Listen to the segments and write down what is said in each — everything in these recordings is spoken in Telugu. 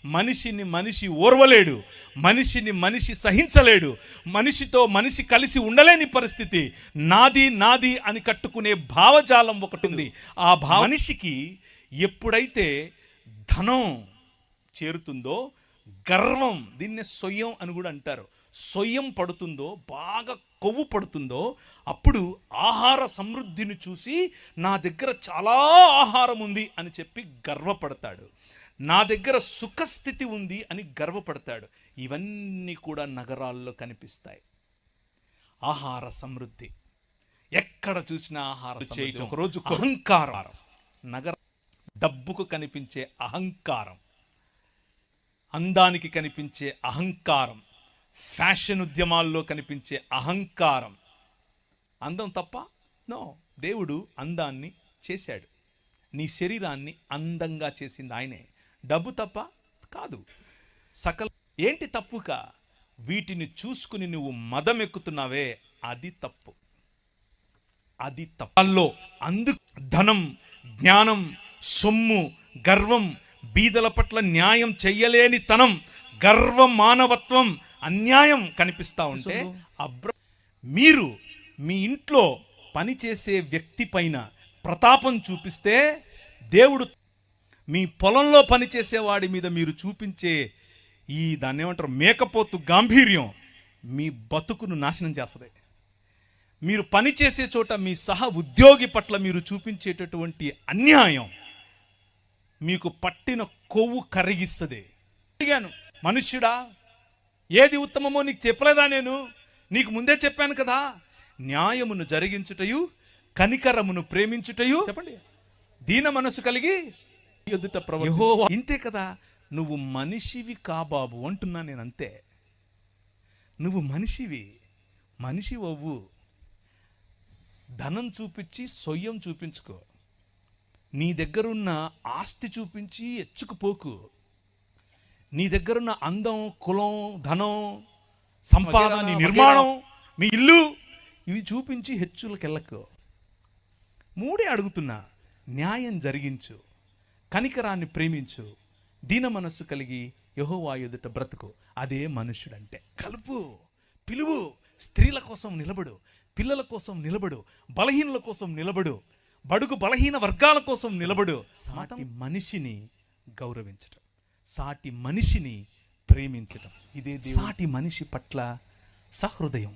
మనిషిని మనిషి ఓర్వలేడు, మనిషిని మనిషి సహించలేడు, మనిషితో మనిషి కలిసి ఉండలేని పరిస్థితి. నాది నాది అని కట్టుకునే భావజాలం ఒకటి ఉంది. ఆ మనిషికి ఎప్పుడైతే ధనం చేరుతుందో, గర్వం, దీన్నే సొయ్యం అని కూడా అంటారు, సొయ్యం పడుతుందో, బాగా కొవ్వు పడుతుందో, అప్పుడు ఆహార సమృద్ధిని చూసి నా దగ్గర చాలా ఆహారం ఉంది అని చెప్పి గర్వపడతాడు. నా దగ్గర సుఖస్థితి ఉంది అని గర్వపడతాడు. ఇవన్నీ కూడా నగరాల్లో కనిపిస్తాయి. ఆహార సమృద్ధి, ఎక్కడ చూసినా ఆహార చేయటం. ఒకరోజు అహంకారం, నగర డబ్బుకు కనిపించే అహంకారం, అందానికి కనిపించే అహంకారం, ఫ్యాషన్ ఉద్యమాల్లో కనిపించే అహంకారం. అందం తప్ప? నో. దేవుడు అందాన్ని చేశాడు, నీ శరీరాన్ని అందంగా చేసింది ఆయనే. డబ్బు తప్ప? కాదు. సకల ఏంటి తప్పుక? వీటిని చూసుకుని నువ్వు మదమెక్కుతున్నావే, అది తప్పు, అది తప్పల్లో. ధనం, జ్ఞానం, సొమ్ము, గర్వం, బీదల పట్ల న్యాయం చెయ్యలేని తనం, గర్వం, మానవత్వం, అన్యాయం కనిపిస్తూ ఉంటే మీరు మీ ఇంట్లో పనిచేసే వ్యక్తి పైన ప్రతాపం చూపిస్తే, దేవుడు మీ పొలంలో పనిచేసేవాడి మీద మీరు చూపించే ఈ దాన్ని ఏమంటారు, మేకపోతు గాంభీర్యం మీ బతుకును నాశనం చేస్తుంది. మీరు పనిచేసే చోట మీ సహ ఉద్యోగి పట్ల మీరు చూపించేటటువంటి అన్యాయం మీకు పట్టిన కొవ్వు కరిగిస్తుంది. అడిగాను, మనుష్యుడా, ఏది ఉత్తమమో నీకు చెప్పలేదా? నేను నీకు ముందే చెప్పాను కదా. న్యాయమును జరిగించుటయు, కనికరమును ప్రేమించుటయు, చెప్పండి, దీన మనసు కలిగి ఎదుట యెహోవా. ఇంతే కదా. నువ్వు మనిషివి బాబు అంటున్నా నేను. అంతే, నువ్వు మనిషివి, మనిషి అవ్వు. ధనం చూపించి సొయ్యం చూపించుకో, నీ దగ్గరున్న ఆస్తి చూపించి ఎచ్చుకుపోకు, నీ దగ్గరున్న అందం, కులం, ధనం, సంపాదన, నీ నిర్మాణం, నీ ఇల్లు, ఇవి చూపించి హెచ్చులకెళ్ళకు. మూడే అడుగుతున్నా, న్యాయం జరిగించు, కనికరాన్ని ప్రేమించు, దీన మనస్సు కలిగి యెహోవా ఎదుట బ్రతుకు. అదే మనుష్యుడంటే. కలుపు, పిలువు, స్త్రీల కోసం నిలబడు, పిల్లల కోసం నిలబడు, బలహీనుల కోసం నిలబడు, బడుగు బలహీన వర్గాల కోసం నిలబడు. సాటి మనిషిని గౌరవించటం, సాటి మనిషిని ప్రేమించటం, ఇదే సాటి మనిషి పట్ల సహృదయం,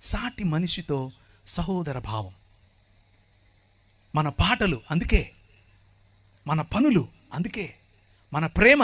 సాటి మనిషితో సహోదర భావం. మన పాటలు అందుకే, మన పనులు అందుకే, మన ప్రేమ